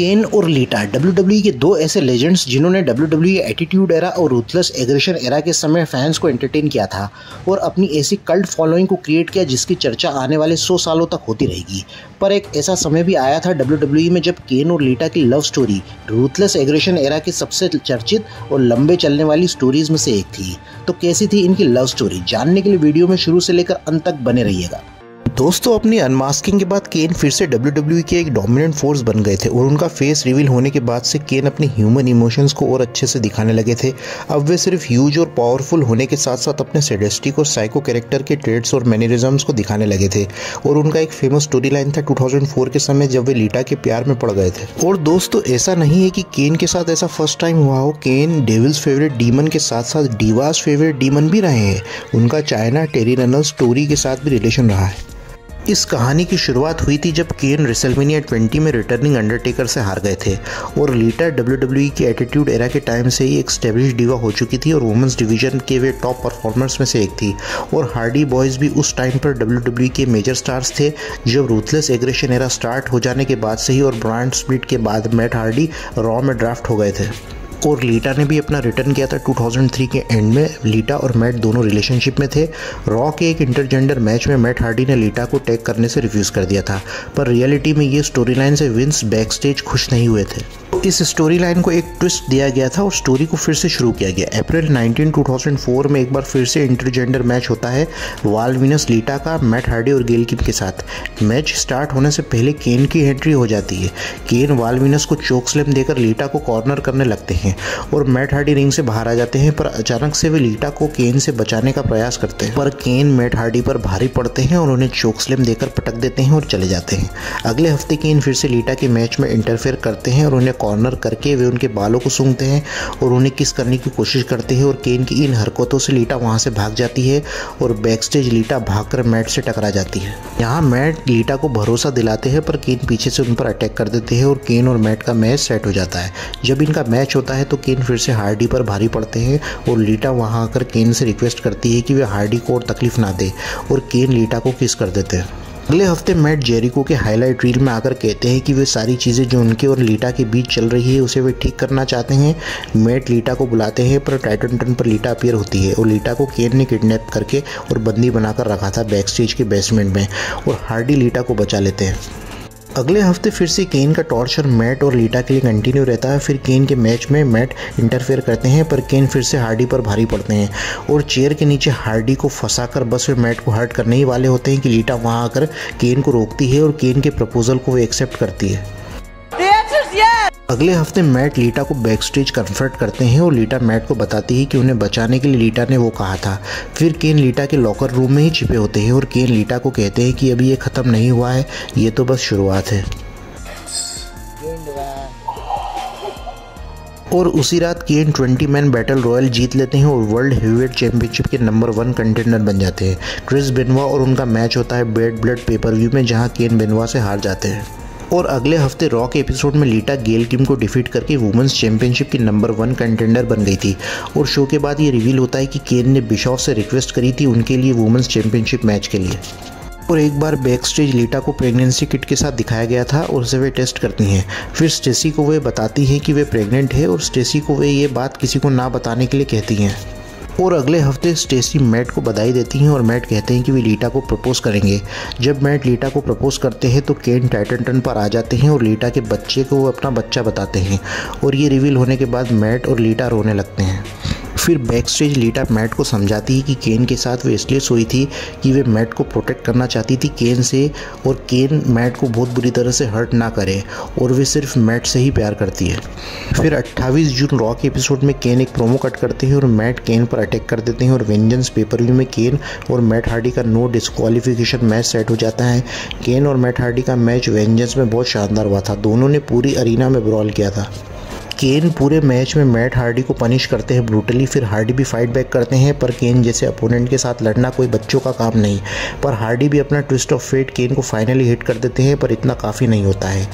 केन और लीटा WWE के दो ऐसे लेजेंड्स जिन्होंने WWE एटीट्यूड एरा और रूथलेस एग्रेशन एरा के समय फैंस को एंटरटेन किया था और अपनी ऐसी कल्ट फॉलोइंग को क्रिएट किया जिसकी चर्चा आने वाले 100 सालों तक होती रहेगी। पर एक ऐसा समय भी आया था WWE में जब केन और लीटा की love story ruthless aggression era की सबसे चर्चित और लंबे चलने वाली स्टोरीज में से एक थी। तो कैसी थी इनकी लव स्टोरी, जानने के लिए वीडियो में शुरू से लेकर अंत तक बने रहिएगा। दोस्तों, अपनी अनमास्किंग के बाद केन फिर से WWE के एक डोमिनेंट फोर्स बन गए थे और उनका फेस रिवील होने के बाद से केन अपनी ह्यूमन इमोशंस को और अच्छे से दिखाने लगे थे। अब वे सिर्फ ह्यूज और पावरफुल होने के साथ साथ अपने सैडिस्टिक और साइको कैरेक्टर के ट्रेड्स और मैनरिज्म्स को दिखाने लगे थे। और उनका एक फेमस स्टोरी लाइन था 2004 के समय जब वे लीटा के प्यार में पड़ गए थे। और दोस्तों, ऐसा नहीं है कि केन के साथ ऐसा फर्स्ट टाइम हुआ हो। केन डेविल्स फेवरेट डीमन के साथ साथ डीवास फेवरेट डीमन भी रहे हैं। उनका चाइना टेरी रनल स्टोरी के साथ भी रिलेशन रहा है। इस कहानी की शुरुआत हुई थी जब केन रेसलमेनिया 20 में रिटर्निंग अंडरटेकर से हार गए थे और लीटा WWE की एटीट्यूड एरा के टाइम से ही एक स्टेब्लिश डिवा हो चुकी थी और वुमेन्स डिवीजन के वे टॉप परफॉर्मर्स में से एक थी। और हार्डी बॉयज़ भी उस टाइम पर WWE के मेजर स्टार्स थे जब रूथलेस एग्रेशन एरा स्टार्ट हो जाने के बाद से ही। और ब्रांड स्प्लिट के बाद मैट हार्डी रॉ में ड्राफ्ट हो गए थे और लीटा ने भी अपना रिटर्न किया था 2003 के एंड में। लीटा और मैट दोनों रिलेशनशिप में थे। रॉ के एक इंटरजेंडर मैच में मैट हार्डी ने लीटा को टैग करने से रिफ्यूज़ कर दिया था, पर रियलिटी में ये स्टोरी लाइन से विंस बैकस्टेज खुश नहीं हुए थे। इस स्टोरी लाइन को एक ट्विस्ट दिया गया था और स्टोरी को फिर से शुरू किया गया। अप्रैल 19, 2004 में एक बार फिर से इंटरजेंडर मैच होता है वाल विनस लीटा का मैट हार्डी और गेल किम के साथ। मैच स्टार्ट होने से पहले केन की एंट्री हो जाती है। केन वाल विनस को चोक स्लैम देकर लीटा को कॉर्नर करने लगते हैं और मैट हार्डी रिंग से बाहर आ जाते हैं, पर अचानक से वे लीटा को केन से बचाने का प्रयास करते हैं, पर केन मैट हार्डी पर भारी पड़ते हैं और उन्हें चोक स्लैम देकर पटक देते हैं और चले जाते हैं। अगले हफ्ते केन फिर से लीटा के मैच में इंटरफेयर करते हैं और उन्हें कॉर्नर करके वे उनके बालों को सूंघते हैं और उन्हें किस करने की कोशिश करते हैं। और केन की इन हरकतों से लीटा वहां से भाग जाती है और बैकस्टेज लीटा भागकर मैट से टकरा जाती है। यहाँ मैट लीटा को भरोसा दिलाते हैं, पर केन पीछे से उन पर अटैक कर देते हैं और केन और मैट का मैच सेट हो जाता है। जब इनका मैच होता है तो केन फिर से हार्डी पर भारी पड़ते हैं और लीटा वहां आकर केन से रिक्वेस्ट करती है कि वे हार्डी को और तकलीफ ना दे और केन लीटा को किस कर देते हैं। अगले हफ्ते मैट जेरिको के हाईलाइट रील में आकर कहते हैं कि वे सारी चीज़ें जो उनके और लीटा के बीच चल रही है उसे वे ठीक करना चाहते हैं। मैट लीटा को बुलाते हैं, पर टाइटन टर्न पर लीटा अपीयर होती है और लीटा को केन ने किडनैप करके और बंदी बनाकर रखा था बैकस्टेज के बेसमेंट में और हार्डी लीटा को बचा लेते हैं। अगले हफ्ते फिर से केन का टॉर्चर मैट और लीटा के लिए कंटिन्यू रहता है। फिर केन के मैच में मैट इंटरफेयर करते हैं, पर केन फिर से हार्डी पर भारी पड़ते हैं और चेयर के नीचे हार्डी को फंसाकर बस वे मैट को हर्ट करने ही वाले होते हैं कि लीटा वहां आकर केन को रोकती है और केन के प्रपोजल को वो एक्सेप्ट करती है। अगले हफ्ते मैट लीटा को बैकस्टेज कन्फर्ट करते हैं और लीटा मैट को बताती है कि उन्हें बचाने के लिए लीटा ने वो कहा था। फिर केन लीटा के लॉकर रूम में ही छिपे होते हैं और केन लीटा को कहते हैं कि अभी ये ख़त्म नहीं हुआ है, ये तो बस शुरुआत है। और उसी रात केन 20 मैन बैटल रॉयल जीत लेते हैं और वर्ल्ड हेवीवेट चैंपियनशिप के नंबर 1 कंटेंडर बन जाते हैं। क्रिस बेनवा और उनका मैच होता है बैड ब्लड पेपर व्यू में, जहाँ केन बेनवा से हार जाते हैं। और अगले हफ्ते रॉ के एपिसोड में लीटा गेल किम को डिफीट करके वुमेन्स चैंपियनशिप की नंबर 1 कंटेंडर बन गई थी। और शो के बाद ये रिवील होता है कि केन ने बिशॉफ से रिक्वेस्ट करी थी उनके लिए वुमेन्स चैंपियनशिप मैच के लिए। और एक बार बैकस्टेज लीटा को प्रेगनेंसी किट के साथ दिखाया गया था और उसे वे टेस्ट करती हैं। फिर स्टेसी को वे बताती हैं कि वे प्रेग्नेंट है और स्टेसी को वे ये बात किसी को ना बताने के लिए कहती हैं। और अगले हफ्ते स्टेसी मैट को बधाई देती हैं और मैट कहते हैं कि वे लीटा को प्रपोज करेंगे। जब मैट लीटा को प्रपोज करते हैं तो केन टाइटन टर्न पर आ जाते हैं और लीटा के बच्चे को वो अपना बच्चा बताते हैं। और ये रिवील होने के बाद मैट और लीटा रोने लगते हैं। फिर बैकस्टेज लीटा मैट को समझाती है कि केन के साथ वे इसलिए सोई थी कि वे मैट को प्रोटेक्ट करना चाहती थी केन से और केन मैट को बहुत बुरी तरह से हर्ट ना करे और वे सिर्फ मैट से ही प्यार करती है। फिर 28 जून रॉ के एपिसोड में केन एक प्रोमो कट करते हैं और मैट केन पर अटैक कर देते हैं और वेंजेंस पेपर व्यू में केन और मैट हार्डी का नो डिस्क्वालिफिकेशन मैच सेट हो जाता है। केन और मैट हार्डी का मैच वेंजेंस में बहुत शानदार हुआ था। दोनों ने पूरी अरीना में ब्रॉल किया था। केन पूरे मैच में मैट हार्डी को पनिश करते हैं ब्रूटली। फिर हार्डी भी फाइट बैक करते हैं, पर केन जैसे अपोनेंट के साथ लड़ना कोई बच्चों का काम नहीं। पर हार्डी भी अपना ट्विस्ट ऑफ फेट केन को फाइनली हिट कर देते हैं, पर इतना काफ़ी नहीं होता है।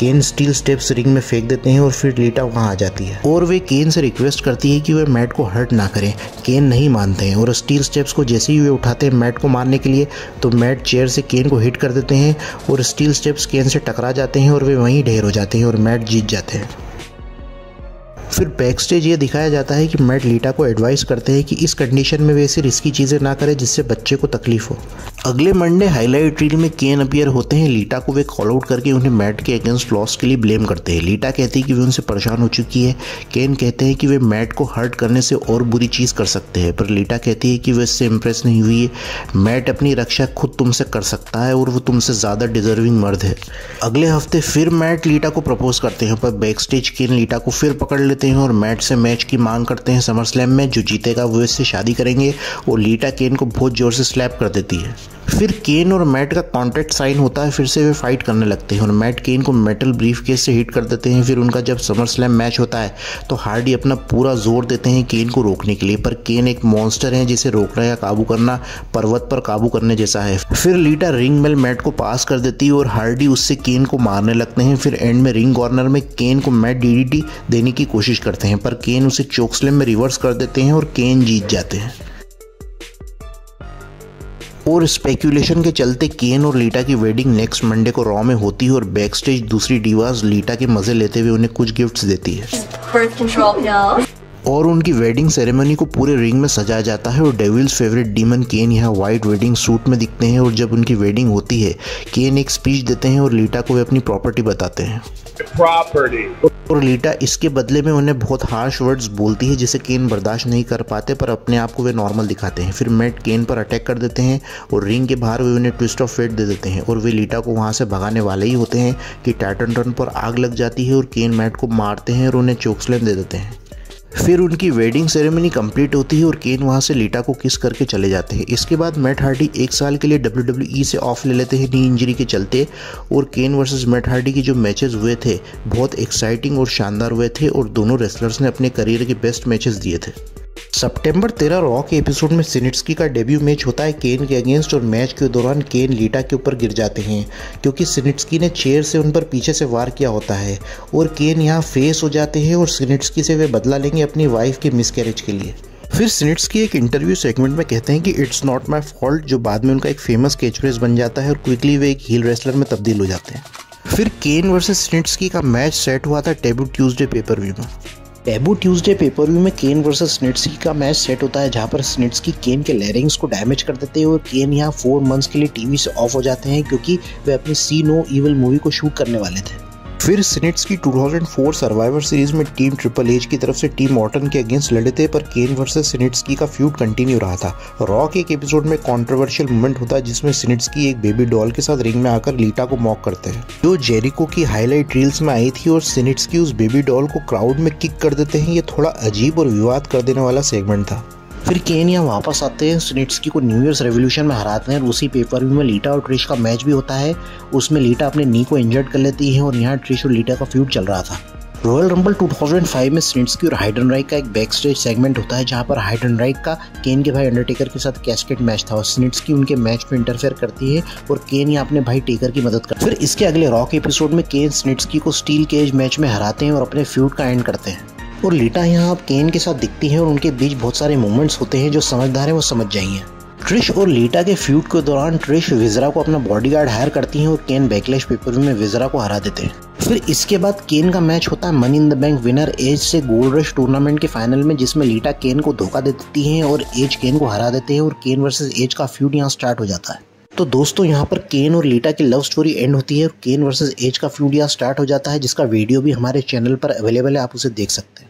केन स्टील स्टेप्स रिंग में फेंक देते हैं और फिर लीटा वहाँ आ जाती है और वे केन से रिक्वेस्ट करती है कि वे मैट को हर्ट ना करें। केन नहीं मानते हैं और स्टील स्टेप्स को जैसे ही वे उठाते हैं मैट को मारने के लिए, तो मैट चेयर से केन को हिट कर देते हैं और स्टील स्टेप्स केन से टकरा जाते हैं और वे वहीं ढेर हो जाते हैं और मैट जीत जाते हैं। फिर बैक स्टेज ये दिखाया जाता है कि मैट लीटा को एडवाइस करते हैं कि इस कंडीशन में वे ऐसी रिस्की चीज़ें ना करें जिससे बच्चे को तकलीफ हो। अगले मंडे हाईलाइट रील में केन अपीयर होते हैं। लीटा को वे कॉल आउट करके उन्हें मैट के अगेंस्ट लॉस के लिए ब्लेम करते हैं। लीटा कहती है कि वे उनसे परेशान हो चुकी है। केन कहते हैं कि वे मैट को हर्ट करने से और बुरी चीज़ कर सकते हैं, पर लीटा कहती है कि वे इससे इम्प्रेस नहीं हुई है। मैट अपनी रक्षा खुद तुमसे कर सकता है और वो तुमसे ज़्यादा डिजर्विंग मर्द है। अगले हफ्ते फिर मैट लीटा को प्रपोज करते हैं, पर बैक स्टेज केन लीटा को फिर पकड़ लेते हैं और मैट से मैच की मांग करते हैं समर स्लैम में। जो जीतेगा वो इससे शादी करेंगे और लीटा केन को बहुत जोर से स्लैप कर देती है। फिर केन और मैट का कॉन्ट्रैक्ट साइन होता है। फिर से वे फाइट करने लगते हैं और मैट केन को मेटल ब्रीफ केस से हिट कर देते हैं। फिर उनका जब समर स्लैम मैच होता है तो हार्डी अपना पूरा जोर देते हैं केन को रोकने के लिए, पर केन एक मॉन्स्टर है जिसे रोकना या काबू करना पर्वत पर काबू करने जैसा है। फिर लीटा रिंग में मैट को पास कर देती है और हार्डी उससे केन को मारने लगते हैं। फिर एंड में रिंग कॉर्नर में केन को मैट डीडीटी देने की कोशिश करते हैं, पर केन उसे चोक स्लैम में रिवर्स कर देते हैं और केन जीत जाते हैं। और स्पेक्यूलेशन के चलते केन और लीटा की वेडिंग नेक्स्ट मंडे को रॉ में होती है और बैक स्टेज दूसरी डिवास लीटा के मजे लेते हुए उन्हें कुछ गिफ्ट्स देती है और उनकी वेडिंग सेरेमनी को पूरे रिंग में सजाया जाता है। और डेविल्स फेवरेट डीमन केन यहाँ व्हाइट वेडिंग सूट में दिखते हैं और जब उनकी वेडिंग होती है केन एक स्पीच देते हैं और लीटा को वे अपनी प्रॉपर्टी बताते हैं और लीटा इसके बदले में उन्हें बहुत हार्श वर्ड्स बोलती है जिसे केन बर्दाश्त नहीं कर पाते, पर अपने आप को वे नॉर्मल दिखाते हैं। फिर मैट केन पर अटैक कर देते हैं और रिंग के बाहर वे उन्हें ट्विस्ट ऑफ फेट दे देते हैं और वे लीटा को वहाँ से भगाने वाले ही होते हैं कि टाइटन पर आग लग जाती है और केन मैट को मारते हैं और उन्हें चोकस्लैम दे देते हैं। फिर उनकी वेडिंग सेरेमनी कंप्लीट होती है और केन वहाँ से लीटा को किस करके चले जाते हैं। इसके बाद मैट हार्डी 1 साल के लिए WWE से ऑफ ले लेते हैं नी इंजरी के चलते, और केन वर्सेस मैट हार्डी के जो मैचेस हुए थे बहुत एक्साइटिंग और शानदार हुए थे और दोनों रेसलर्स ने अपने करियर के बेस्ट मैचेस दिए थे। सितंबर 13 रॉ के एपिसोड में सिनिट्स्की का डेब्यू मैच होता है केन के अगेंस्ट और मैच के दौरान केन लीटा के ऊपर गिर जाते हैं क्योंकि सिनिट्स्की ने चेयर से उन पर पीछे से वार किया होता है और केन यहाँ फेस हो जाते हैं और सिनिट्स्की से वे बदला लेंगे अपनी वाइफ के मिसकैरेज के लिए। फिर सिनिट्स्की एक इंटरव्यू सेगमेंट में कहते हैं कि इट्स नॉट माई फॉल्ट, जो बाद में उनका एक फेमस कैचफ्रेज बन जाता है और क्विकली वे एक हील रेसलर में तब्दील हो जाते हैं। फिर केन वर्सेस सिनिट्स्की का मैच सेट हुआ था टैबू ट्यूसडे पेपर व्यू में। टैबू ट्यूसडे पेपर व्यू में केन वर्सेस सिनिट्स्की का मैच सेट होता है जहां पर सिनिट्स्की केन के लैरिंग्स को डैमेज कर देते हैं और केन यहां 4 मंथ्स के लिए टीवी से ऑफ हो जाते हैं क्योंकि वे अपनी सी नो इविल मूवी को शूट करने वाले थे। फिर सिनिट्स्की 2004 सर्वाइवर सीरीज में टीम ट्रिपल एच की तरफ से टीम ऑर्टन के अगेंस्ट लड़े थे, पर केन वर्सेस सिनिट्स्की का फ्यूड कंटिन्यू रहा था। रॉ के एक एपिसोड में कंट्रोवर्शियल मोमेंट होता है जिसमें सिनिट्स्की एक बेबी डॉल के साथ रिंग में आकर लीटा को मॉक करते हैं जो जेरिको की हाईलाइट रील्स में आई थी और सिनिट्स्की उस बेबी डॉल को क्राउड में किक कर देते हैं। ये थोड़ा अजीब और विवाद कर देने वाला सेगमेंट था। फिर केन यहाँ वापस आते हैं, सिनिट्स्की को न्यू ईयर्स रेवोल्यूशन में हराते हैं और उसी पेपर व्यू में लीटा और ट्रिश का मैच भी होता है। उसमें लीटा अपने नी को इंजर्ड कर लेती है और यहाँ ट्रिश और लीटा का फ्यूड चल रहा था। रॉयल रंबल 2005 में सिनिट्स्की और हाइडेनराइक का एक बैक स्टेज सेगमेंट होता है जहाँ पर हाइडेनराइक का केन के भाई अंडरटेकर के साथ कैस्केट मैच था और सिनिट्स्की उनके मैच में इंटरफेयर करती है और केन यहाँ अपने भाई टेकर की मदद करता है। फिर इसके अगले रॉ के एपिसोड में केन सिनिट्स्की को स्टील केज मैच में हराते हैं और अपने फ्यूड का एंड करते हैं और लीटा यहाँ अब केन के साथ दिखती है और उनके बीच बहुत सारे मूवमेंट्स होते हैं जो समझदार हैं वो समझ जाएंगे। ट्रिश और लीटा के फ्यूड के दौरान ट्रिश विजरा को अपना बॉडीगार्ड हायर करती हैं और केन बैकलैश पेपर व्यू में विजरा को हरा देते हैं। फिर इसके बाद केन का मैच होता है money in the bank winner Edge से गोल्ड रश टूर्नामेंट के फाइनल में जिसमें लीटा केन को धोखा दे देती है और एज केन को हरा देते हैं और केन वर्सेस एज का फ्यूड यहाँ स्टार्ट हो जाता है। तो दोस्तों यहाँ पर केन और लीटा की लव स्टोरी एंड होती है और केन वर्सेस एज का फ्यूड यहाँ स्टार्ट हो जाता है जिसका वीडियो भी हमारे चैनल पर अवेलेबल है, आप उसे देख सकते हैं।